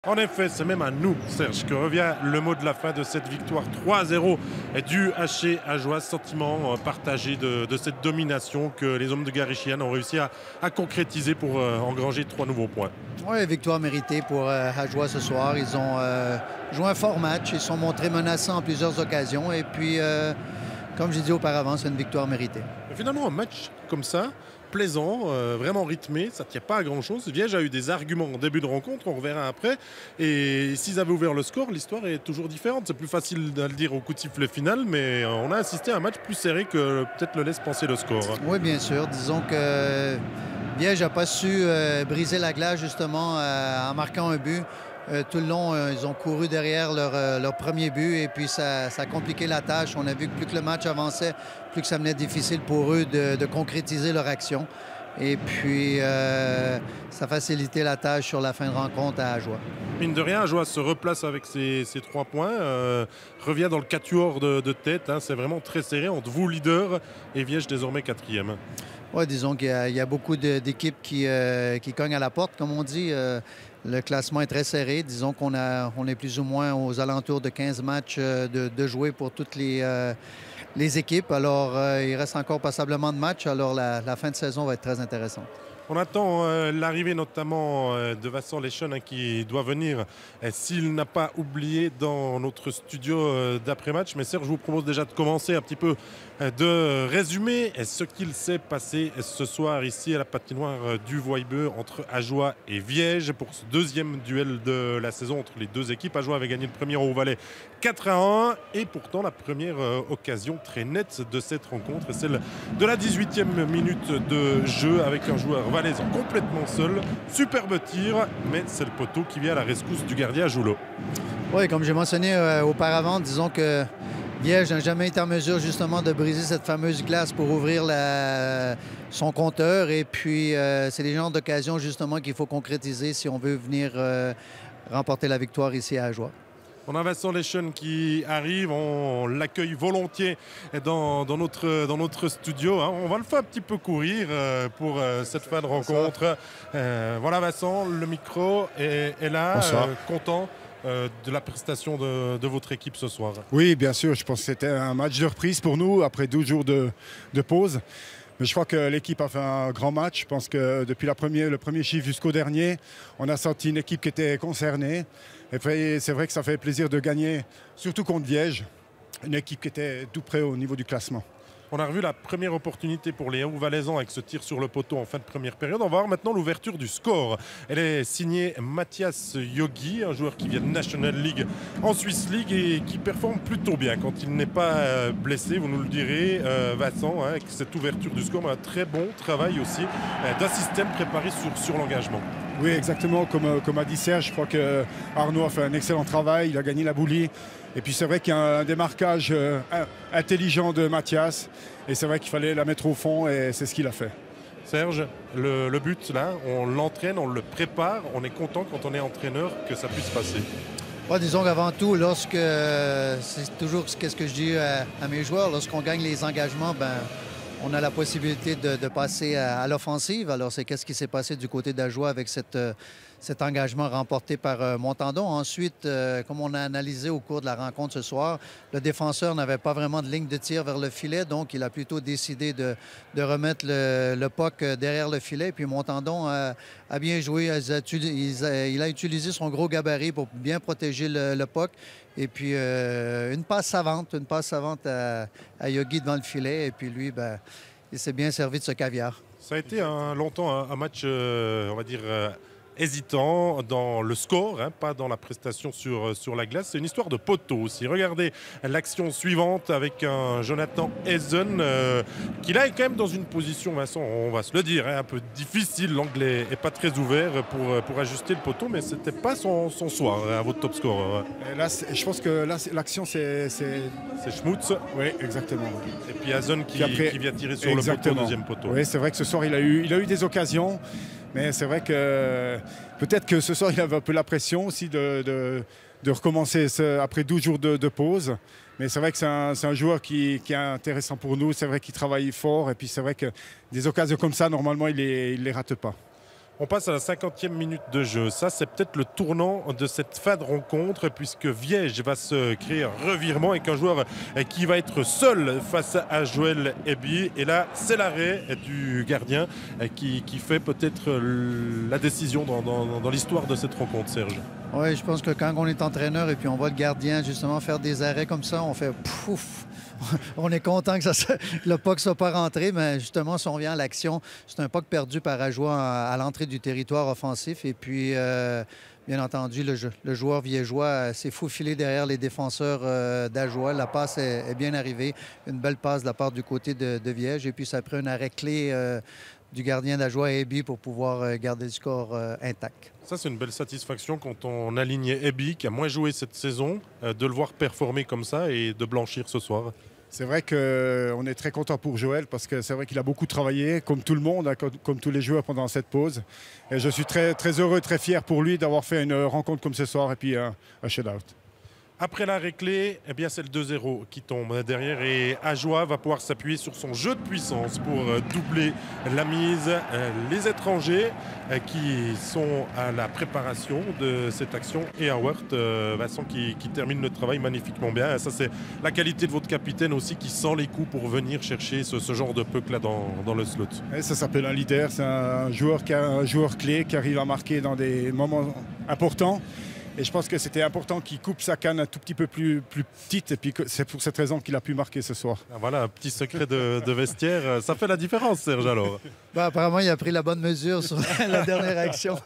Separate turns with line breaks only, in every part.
En effet, c'est même à nous, Serge, que revient le mot de la fin de cette victoire 3-0 du HC Ajoie. Sentiment partagé de cette domination que les hommes de Garichian ont réussi à concrétiser pour engranger 3 nouveaux points.
Oui, victoire méritée pour Ajoie ce soir. Ils ont joué un fort match. Ils se sont montrés menaçants en plusieurs occasions. Et puis, comme j'ai dit auparavant, c'est une victoire méritée.
Et finalement, un match comme ça, plaisant, vraiment rythmé, ça ne tient pas à grand-chose. Viège a eu des arguments en début de rencontre, on reverra après. Et s'ils avaient ouvert le score, l'histoire est toujours différente. C'est plus facile de le dire au coup de sifflet final, mais on a assisté à un match plus serré que peut-être le laisse penser le score.
Oui, bien sûr. Disons que Viège n'a pas su briser la glace, justement, en marquant un but. Tout le long, ils ont couru derrière leur premier but et puis ça a compliqué la tâche. On a vu que plus que le match avançait, plus que ça venait difficile pour eux de concrétiser leur action. Et puis, ça facilitait la tâche sur la fin de rencontre à Ajoie.
Mine de rien, Ajoie se replace avec ses 3 points, revient dans le quatuor de tête. C'est vraiment très serré entre vous, leader, et Viège désormais 4e.
Oui, disons qu'il y a beaucoup d'équipes qui cognent à la porte, comme on dit. Le classement est très serré. Disons qu'on est plus ou moins aux alentours de 15 matchs de jouer pour toutes les équipes. Alors, il reste encore passablement de matchs. Alors, la fin de saison va être très intéressante.
On attend l'arrivée notamment de Vincent Leschon qui doit venir s'il n'a pas oublié dans notre studio d'après-match. Mais Serge, je vous propose déjà de commencer un petit peu de résumer ce qu'il s'est passé ce soir ici à la patinoire du Voibeux entre Ajoie et Viège pour ce deuxième duel de la saison entre les deux équipes. Ajoie avait gagné le premier au Valais 4-1 et pourtant la première occasion très nette de cette rencontre est celle de la 18e minute de jeu avec un joueur valaisan complètement seul. Superbe tir, mais c'est le poteau qui vient à la rescousse du gardien Joulot.
Oui, comme j'ai mentionné auparavant, disons que Viège n'a jamais été en mesure justement de briser cette fameuse glace pour ouvrir son compteur. Et puis, c'est les genres d'occasions justement qu'il faut concrétiser si on veut venir remporter la victoire ici à Ajoie.
On a Vincent Leschon qui arrive, on l'accueille volontiers dans notre studio. On va le faire un petit peu courir pour cette fin de rencontre. Voilà Vincent, le micro est là, content de la prestation de votre équipe ce soir.
Oui, bien sûr, je pense que c'était un match de reprise pour nous après 12 jours de pause. Mais je crois que l'équipe a fait un grand match. Je pense que depuis le premier chiffre jusqu'au dernier, on a senti une équipe qui était concernée. Et puis, c'est vrai que ça fait plaisir de gagner, surtout contre Viège, une équipe qui était tout près au niveau du classement.
On a revu la première opportunité pour les Hauts-Valaisans avec ce tir sur le poteau en fin de première période. On va voir maintenant l'ouverture du score. Elle est signée Mathias Yogi, un joueur qui vient de National League en Swiss League et qui performe plutôt bien quand il n'est pas blessé. Vous nous le direz, Vincent, avec cette ouverture du score. Mais un très bon travail aussi d'un système préparé sur l'engagement.
Oui, exactement. Comme a dit Serge, je crois qu'Arnaud a fait un excellent travail. Il a gagné la boulie. Et puis c'est vrai qu'il y a un démarquage intelligent de Mathias. Et c'est vrai qu'il fallait la mettre au fond et c'est ce qu'il a fait.
Serge, le but là, on l'entraîne, on le prépare. On est content quand on est entraîneur que ça puisse passer.
Ouais, disons qu'avant tout, c'est toujours ce que je dis à mes joueurs, lorsqu'on gagne les engagements, on a la possibilité de passer à l'offensive. Alors, c'est qu'est-ce qui s'est passé du côté d'Ajoie avec cet engagement remporté par Montandon. Ensuite, comme on a analysé au cours de la rencontre ce soir, le défenseur n'avait pas vraiment de ligne de tir vers le filet, donc il a plutôt décidé de remettre le puck derrière le filet. Puis Montandon a bien joué. Il a utilisé son gros gabarit pour bien protéger le puck. Et puis, une passe savante à Yogi devant le filet. Et puis, lui, il s'est bien servi de ce caviar.
Ça a été longtemps un match, on va dire, hésitant dans le score, pas dans la prestation sur la glace. C'est une histoire de poteau aussi. Regardez l'action suivante avec un Jonathan Hazen qui là est quand même dans une position, Vincent, on va se le dire, un peu difficile. L'angle n'est pas très ouvert pour ajuster le poteau, mais c'était pas son soir à votre top score.
Là, je pense que là, l'action, c'est
Schmutz.
Oui, exactement.
Et puis Hazen qui vient tirer sur le poteau, deuxième poteau.
Oui, c'est vrai que ce soir, il a eu des occasions. Mais c'est vrai que peut-être que ce soir, il avait un peu la pression aussi de recommencer après 12 jours de pause. Mais c'est vrai que c'est un joueur qui est intéressant pour nous. C'est vrai qu'il travaille fort. Et puis c'est vrai que des occasions comme ça, normalement, il ne les rate pas.
On passe à la 50e minute de jeu. Ça, c'est peut-être le tournant de cette fin de rencontre puisque Viège va se créer un revirement avec un joueur qui va être seul face à Joël Eby. Et là, c'est l'arrêt du gardien qui fait peut-être la décision dans l'histoire de cette rencontre, Serge.
Oui, je pense que quand on est entraîneur et puis on voit le gardien justement faire des arrêts comme ça, on fait pouf! On est content que le puck ne soit pas rentré, mais justement, si on vient à l'action, c'est un puck perdu par Ajoie à l'entrée du territoire offensif. Et puis, bien entendu, le joueur viégeois s'est faufilé derrière les défenseurs d'Ajoie. La passe est bien arrivée. Une belle passe de la part du côté de Viège. Et puis, ça a pris un arrêt clé du gardien d'Ajoie, Eby, pour pouvoir garder le score intact.
Ça, c'est une belle satisfaction quand on aligne Eby, qui a moins joué cette saison, de le voir performer comme ça et de blanchir ce soir.
C'est vrai qu'on est très content pour Joël parce que c'est vrai qu'il a beaucoup travaillé, comme tout le monde, hein, comme tous les joueurs pendant cette pause. Et je suis très, très heureux, très fier pour lui d'avoir fait une rencontre comme ce soir et puis un shutout.
Après l'arrêt clé, eh bien c'est le 2-0 qui tombe derrière et Ajoie va pouvoir s'appuyer sur son jeu de puissance pour doubler la mise. Les étrangers qui sont à la préparation de cette action et Howard, Vincent qui termine le travail magnifiquement bien. Ça, c'est la qualité de votre capitaine aussi qui sent les coups pour venir chercher ce genre de puck là dans le slot.
Et ça s'appelle un leader, c'est un joueur clé qui arrive à marquer dans des moments importants. Et je pense que c'était important qu'il coupe sa canne un tout petit peu plus petite. Et puis c'est pour cette raison qu'il a pu marquer ce soir.
Voilà, un petit secret de vestiaire. Ça fait la différence, Serge, alors.
Apparemment, il a pris la bonne mesure sur la dernière action.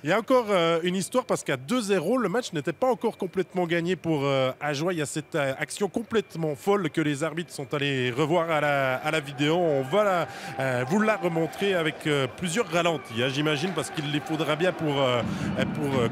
Il y a encore une histoire parce qu'à 2-0, le match n'était pas encore complètement gagné pour Ajoie. Il y a cette action complètement folle que les arbitres sont allés revoir à la vidéo. On va vous la remontrer avec plusieurs ralentis, hein, j'imagine, parce qu'il les faudra bien pour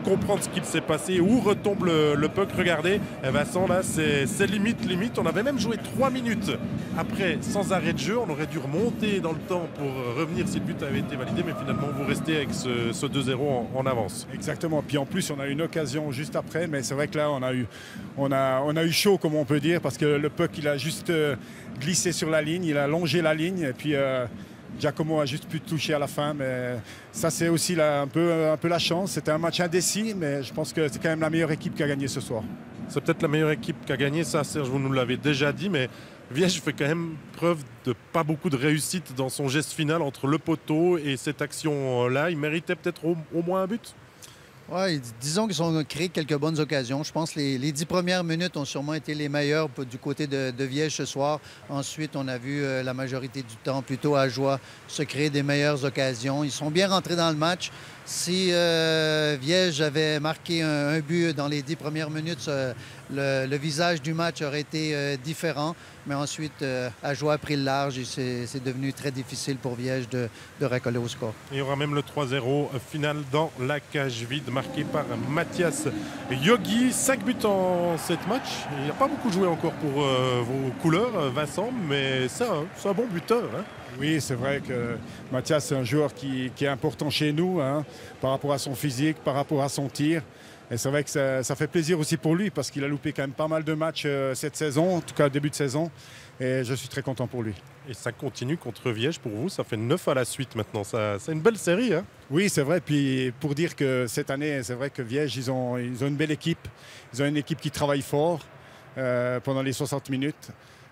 comprendre ce qu'il s'est passé. Où retombe le puck. Regardez, Vincent, là, c'est limite. On avait même joué 3 minutes après sans arrêt de jeu. On aurait dû remonter dans le temps pour revenir si le but avait été validé. Mais finalement, vous restez avec ce 2-0 en avance.
Exactement. Puis en plus, on a eu une occasion juste après, mais c'est vrai que là, on a eu chaud, comme on peut dire, parce que le puck, il a juste glissé sur la ligne, il a longé la ligne, et puis Giacomo a juste pu toucher à la fin. Mais ça, c'est aussi là, un peu la chance. C'était un match indécis, mais je pense que c'est quand même la meilleure équipe qui a gagné ce soir.
C'est peut-être la meilleure équipe qui a gagné, ça, Serge, vous nous l'avez déjà dit, mais Viège fait quand même preuve de pas beaucoup de réussite dans son geste final entre le poteau et cette action-là. Il méritait peut-être au moins un but.
Oui, disons qu'ils ont créé quelques bonnes occasions. Je pense que les 10 premières minutes ont sûrement été les meilleures du côté de Viège ce soir. Ensuite, on a vu la majorité du temps plutôt Ajoie se créer des meilleures occasions. Ils sont bien rentrés dans le match. Si Viège avait marqué un but dans les 10 premières minutes, le visage du match aurait été différent. Mais ensuite, Ajoie a pris le large et c'est devenu très difficile pour Viège de recoller au score.
Il y aura même le 3-0 final dans la cage vide, marqué par Mathias Yogi. 5 buts en 7 matchs. Il n'a pas beaucoup joué encore pour vos couleurs, Vincent, mais c'est un bon buteur. Hein.
Oui, c'est vrai que Mathias, c'est un joueur qui est important chez nous, hein, par rapport à son physique, par rapport à son tir. Et c'est vrai que ça fait plaisir aussi pour lui parce qu'il a loupé quand même pas mal de matchs cette saison, en tout cas début de saison. Et je suis très content pour lui.
Et ça continue contre Viège pour vous, ça fait 9 à la suite maintenant. C'est une belle série. Hein.
Oui, c'est vrai. Puis pour dire que cette année, c'est vrai que Viège, ils ont une belle équipe. Ils ont une équipe qui travaille fort pendant les 60 minutes.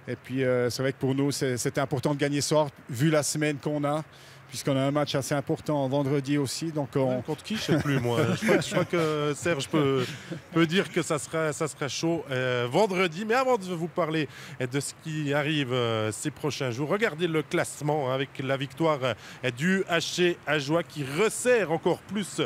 Et puis c'est vrai que pour nous, c'était important de gagner ce soir, vu la semaine qu'on a. Puisqu'on a un match assez important vendredi aussi. Donc
contre qui, je ne sais plus, moi. Je crois que Serge peut dire que ça sera chaud vendredi. Mais avant de vous parler de ce qui arrive ces prochains jours, regardez le classement avec la victoire du HC Ajoie qui resserre encore plus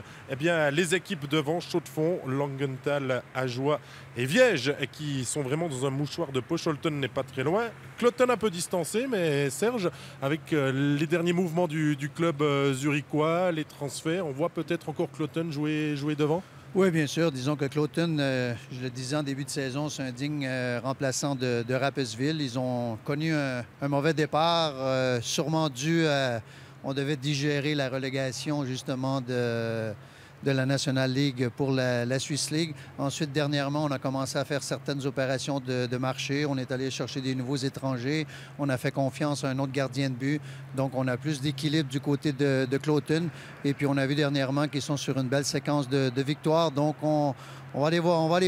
les équipes devant, Chaux-de-Fonds, Langenthal, Ajoie et Viège qui sont vraiment dans un mouchoir de poche. Holton n'est pas très loin. Cloton un peu distancé, mais Serge, avec les derniers mouvements du club zurichois, les transferts, on voit peut-être encore Cloton jouer devant?
Oui, bien sûr. Disons que Cloton, je le disais en début de saison, c'est un digne remplaçant de Rapperswil. Ils ont connu un mauvais départ, sûrement dû à... On devait digérer la relégation justement de la National League pour la Swiss League. Ensuite, dernièrement, on a commencé à faire certaines opérations de marché. On est allé chercher des nouveaux étrangers. On a fait confiance à un autre gardien de but. Donc, on a plus d'équilibre du côté de Cloton. Et puis, on a vu dernièrement qu'ils sont sur une belle séquence de victoires. Donc, on va les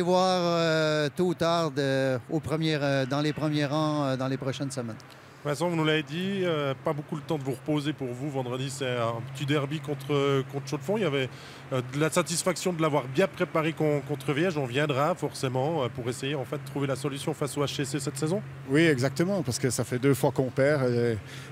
voir tôt ou tard dans les premiers rangs dans les prochaines semaines.
Vincent, vous nous l'avez dit, pas beaucoup le temps de vous reposer pour vous. Vendredi, c'est un petit derby contre Chaux-de-Fonds. Il y avait de la satisfaction de l'avoir bien préparé contre Viège. On viendra forcément pour essayer en fait, de trouver la solution face au HCC cette saison.
Oui, exactement, parce que ça fait 2 fois qu'on perd.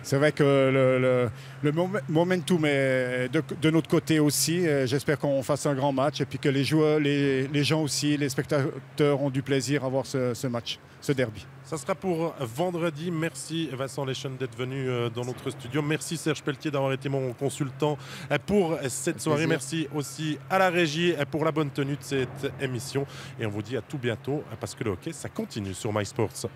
C'est vrai que le momentum est de notre côté aussi. J'espère qu'on fasse un grand match et puis que les joueurs, les gens aussi, les spectateurs ont du plaisir à voir ce match, ce derby.
Ça sera pour vendredi. Merci Vincent Leschen d'être venu dans notre studio. Merci Serge Pelletier d'avoir été mon consultant pour cette soirée. Merci aussi à la régie pour la bonne tenue de cette émission. Et on vous dit à tout bientôt parce que le hockey, ça continue sur MySports.